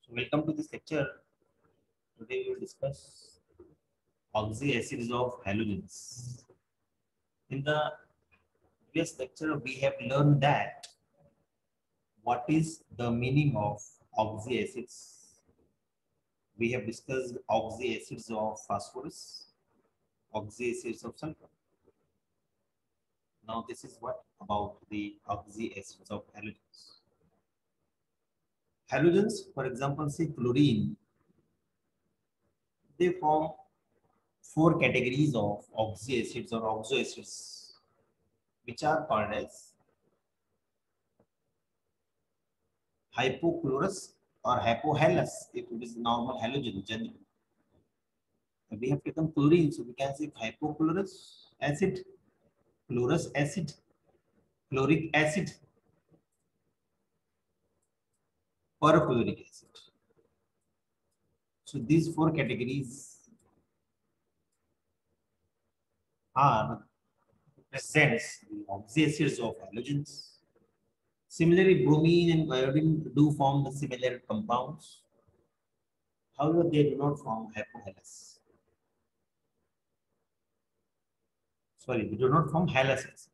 So welcome to this lecture. Today we will discuss oxyacids of halogens. In the previous lecture, we have learned that what is the meaning of oxyacids. We have discussed oxyacids of phosphorus, oxyacids of sulfur. Now this is what about the oxyacids of halogens. Halogens, for example, say chlorine, they form four categories of oxyacids or oxoacids, which are called as hypochlorous or hypohalous if it is normal halogen generally. We have taken chlorine, so we can say hypochlorous acid, chlorous acid, chloric acid, perchloric acid. So these four categories are presents the oxyacids of halogens. Similarly, bromine and iodine do form the similar compounds. However, they do not form hypohalous. Sorry, they do not form halous acid.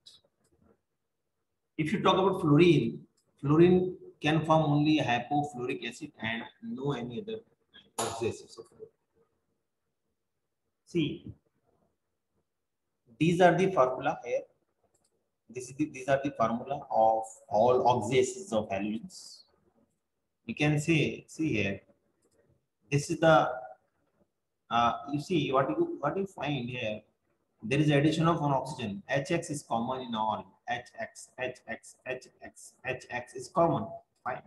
If you talk about fluorine, fluorine can form only hypofluoric acid and no any other oxyacids of fluorine. See, these are the formula here. These are the formula of all oxyacids of halogens. You can see here. This is the you see what you find here. There is addition of one oxygen. HX is common in all. HX, HX, HX, HX is common. Fine.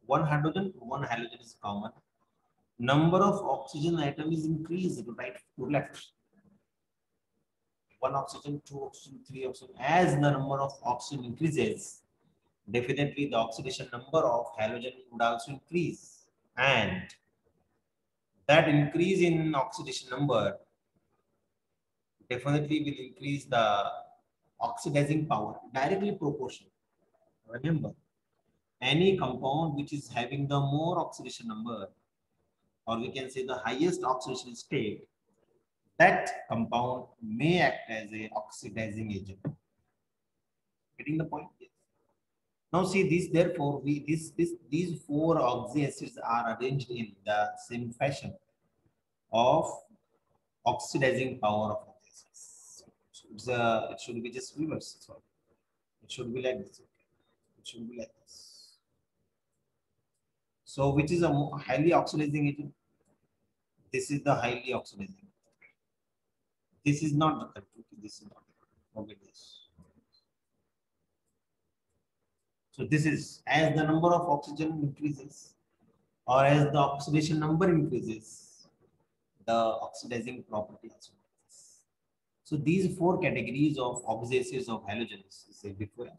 One hydrogen, one halogen is common. Number of oxygen atom is increased right to left. One oxygen, two oxygen, three oxygen. As the number of oxygen increases, definitely the oxidation number of halogen would also increase. And that increase in oxidation number definitely will increase the oxidizing power directly proportional. Remember, any compound which is having the more oxidation number, or we can say the highest oxidation state, that compound may act as a oxidizing agent. Getting the point? Yes. Now see this, therefore, these four oxyacids are arranged in the same fashion of oxidizing power of oxyacids. So it should be just reverse. Sorry. It should be like this. Okay. It should be like this. So which is a highly oxidizing agent? This is the highly oxidizing. This is not the correct. This is not the correct. Forget this. So this is as the number of oxygen increases or as the oxidation number increases, the oxidizing property also increases. So these four categories of oxyacids of halogens is said before.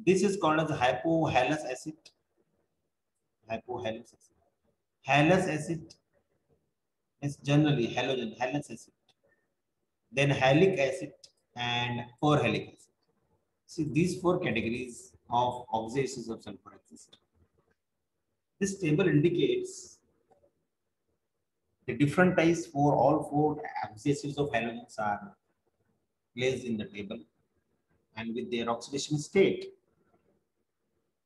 This is called as hypohalous acid. Hypohalous acid. Halous acid is generally halogen, halous acid. Then halic acid and perhalic acid. See, these four categories of oxyacids of sulfur exist. This table indicates the different types for all four oxyacids of halogens are placed in the table and with their oxidation state.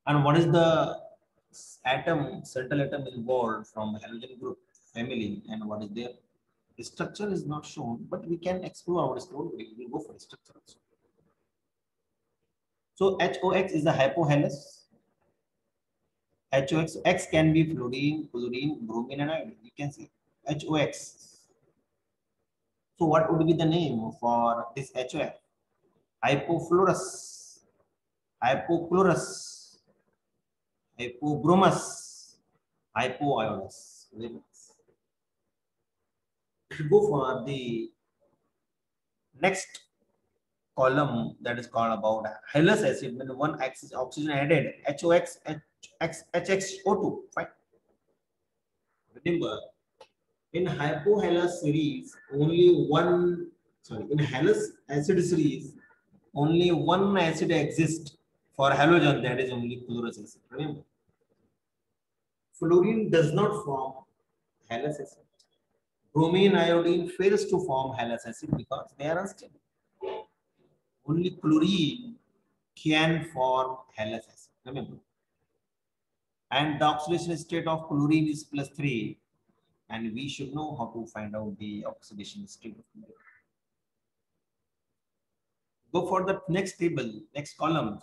And what is the atom, central atom involved from halogen group family and what is their the structure is not shown, but we can explore our scroll. We will go for the structure also. So HOX is the hypohalous. HOX, X can be fluorine, chlorine, bromine, and iodine. You can see HOX. So what would be the name for this HOF? Hypofluorous, hypochlorous, hypobromous, hypoiodous. Go for the next column that is called about halous acid. When one oxygen added, HOX, HXO2. Fine. Remember, in hypohalous series, only one. Sorry, in halous acid series, only one acid exists for halogen. That is only chlorous acid. Remember. Fluorine does not form Halley's acid. Bromine iodine fails to form Halley's acid because they are unstable. Only chlorine can form Halley's acid. Remember. And the oxidation state of chlorine is +3. And we should know how to find out the oxidation state of chlorine. Go for the next table, next column.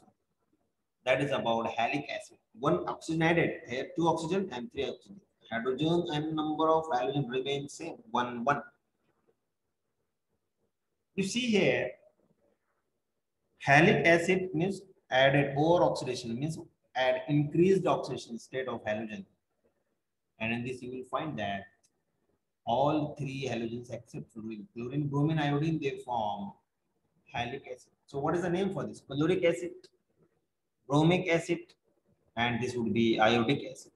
That is about halic acid. One oxygen added. Here 2 oxygen and 3 oxygen. Hydrogen and number of halogen remain same. 1, 1. You see here, halic acid means added over oxidation, means add increased oxidation state of halogen. And in this you will find that all 3 halogens except fluorine, bromine, iodine, they form halic acid. So what is the name for this? Chloric acid, bromic acid, and this would be iodic acid.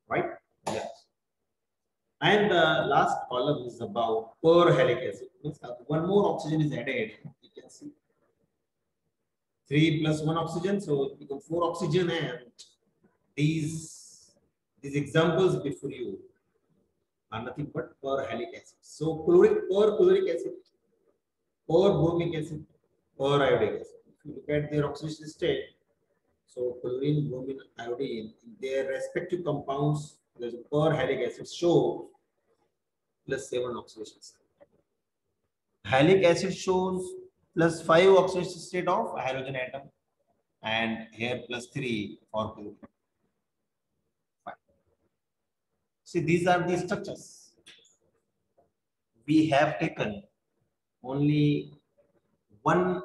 Right? Yes. And the last column is about perhalic acid. Means one more oxygen is added. You can see 3 plus 1 oxygen, so it becomes 4 oxygen, and these examples before you are nothing but perhalic acid. So chloric acid, bromic acid, iodic acid. If you look at their oxidation state, so chlorine, bromine, iodine, their respective compounds, there's a perhalic acid show +7 oxidation state. Halic acid shows +5 oxidation state of halogen atom, and here +3 for chlorine. See, these are the structures. We have taken only one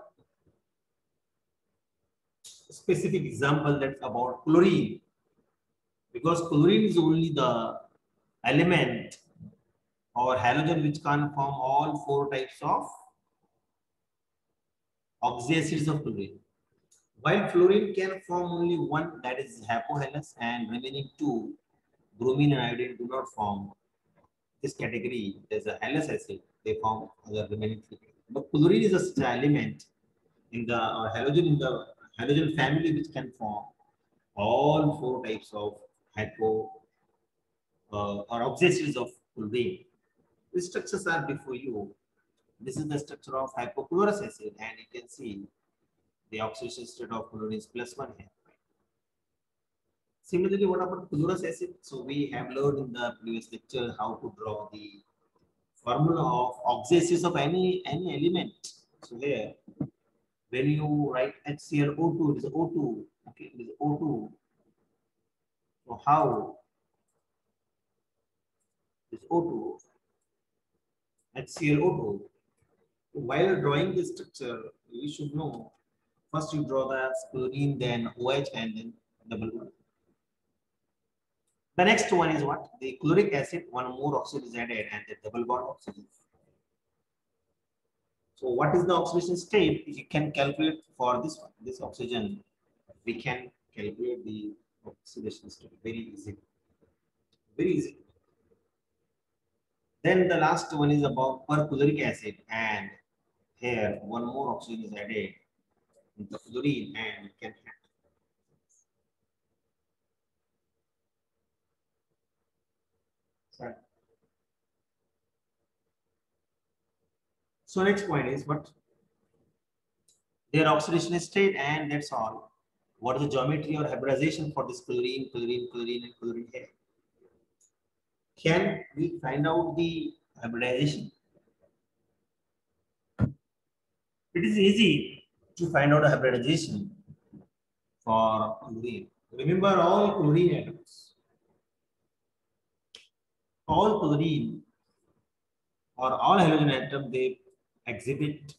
specific example, that's about chlorine, because chlorine is only the element or halogen which can form all 4 types of oxyacids of chlorine. While fluorine can form only one, that is hypohalous, and remaining 2, bromine and iodine, do not form this category. There's a halous acid, they form the remaining 3. But chlorine is a such element in the halogen in the halogen family which can form all 4 types of hypo or oxyacids of chlorine. These structures are before you. This is the structure of hypochlorous acid, and you can see the oxidation state of chlorine is +1 here. Similarly, what about chlorous acid? So we have learned in the previous lecture how to draw the formula of oxyacids of any element. So here, when you write HClO2, it is O2. Okay, it is O2. So how is O2? HClO2. While drawing this structure, you should know first you draw the chlorine, then OH, and then double bond. The next one is what? The chloric acid, one more oxygen is added, and the double bond oxygen. So what is the oxidation state? You can calculate for this one, this oxygen. We can calculate the oxidation state very easy. Very easy. Then the last one is about perchloric acid, and here one more oxygen is added in the fluorine, and we can have. Sorry. So next point is what? Their oxidation state, and that's all. What is the geometry or hybridization for this chlorine, and chlorine here? Can we find out the hybridization? It is easy to find out a hybridization for chlorine. Remember all chlorine atoms. All chlorine or all halogen atom, they exhibit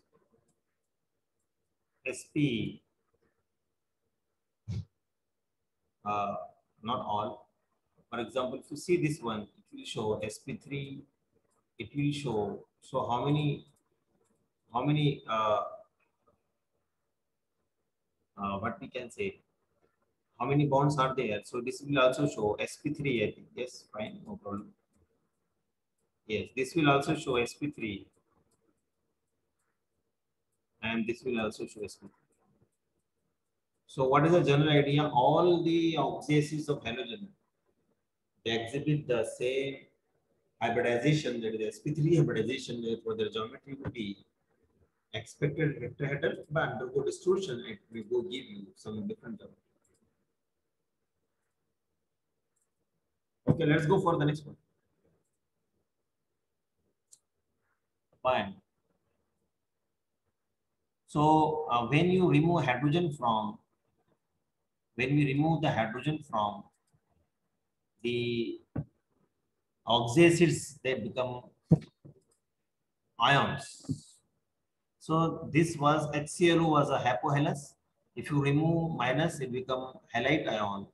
sp. Not all. For example, if you see this one, it will show sp3. It will show. So how many? What we can say? How many bonds are there? So this will also show sp3. I think yes, fine, no problem. Yes, this will also show sp3, and this will also show sp3. So what is the general idea? All the oxyacids of halogen, they exhibit the same hybridization, that is sp3 hybridization, therefore their geometry would be expected tetrahedral, but undergo distortion, it will go give you some different term. Okay, let's go for the next one. Fine. So when you remove hydrogen from, when we remove the hydrogen from the oxyacids, they become ions. So this was HClO was a hypohalous. If you remove minus, it become halide ion.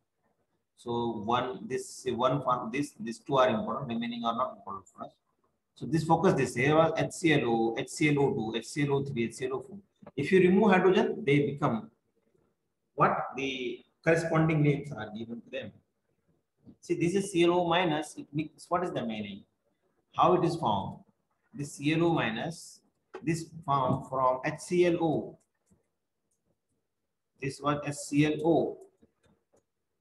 So one from these two are important, remaining are not important for us. So this focus this here was HClO, HClO2, HClO3, HClO4. If you remove hydrogen, they become what the corresponding names are given to them. See, this is ClO minus. It means what is the meaning? How it is formed? This ClO minus, this formed from HClO. This was HClO,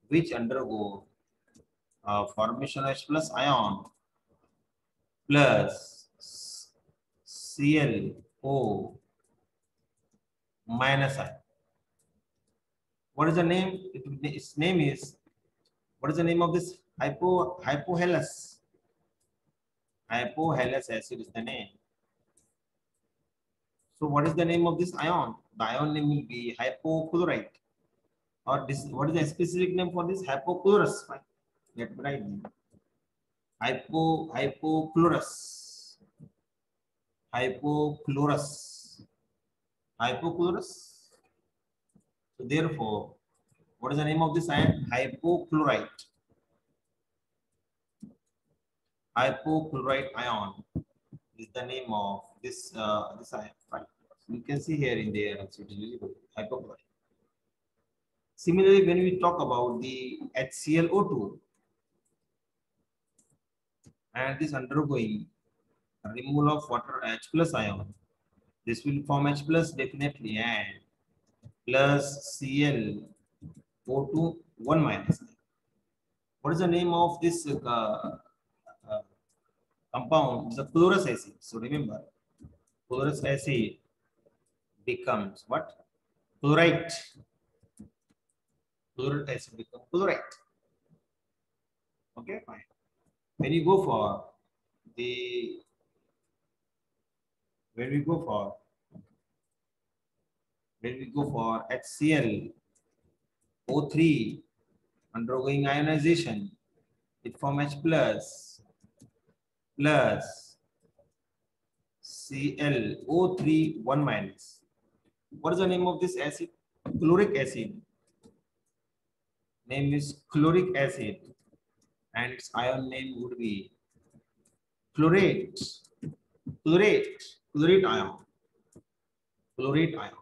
which undergo formation of H plus ion plus ClO minus ion. What is the name? Its name is, what is the name of this? Hypohalous. Hypohalous acid is the name. So what is the name of this ion? The ion name will be hypochlorite. Or this, what is the specific name for this? Hypochlorous. Let me write. Hypochlorous. Hypochlorous. Hypochlorous. So therefore, what is the name of this ion? Hypochlorite. Hypochlorite ion is the name of this this ion. Right. So you can see here in there. So it is really good. Hypochlorite. Similarly, when we talk about the HClO2 and this undergoing removal of water H plus ion, this will form H plus definitely and plus ClO2 1 minus. What is the name of this compound? It's a chlorous acid. So remember, chlorous acid becomes what? Chlorite. Chlorate acid becomes chlorite. Okay, fine. When you go for the, when we go for HClO3 undergoing ionization, it forms H plus ClO3 1 minus. What is the name of this acid? Chloric acid. Name is chloric acid, and its ion name would be chlorate. Chlorate ion. Chlorate ion.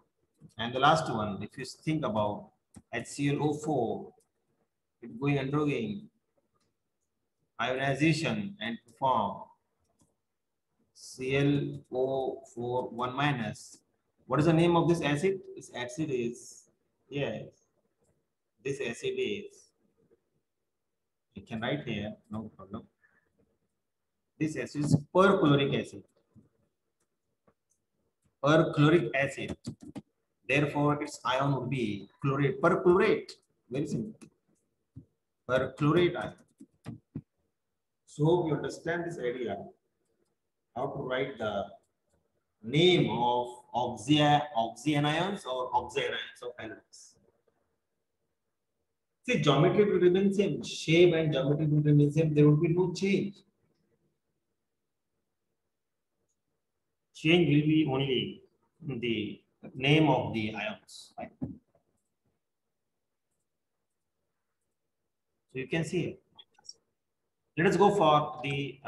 And the last one, if you think about HClO4, it going undergoing ionization and form ClO4 1 minus. What is the name of this acid? This acid is, yes, this acid is, you can write here, no problem. This acid is perchloric acid. Perchloric acid. Therefore, its ion would be chlorate. Perchlorate. Very simple. Perchlorate ion. So hope you understand this idea. How to write the name of oxyanions or oxyanions of elements. See, geometry will remain same. Shape and geometry will remain same. There will be no change. Change will be only in the name of the ions. Right? So you can see. Let us go for the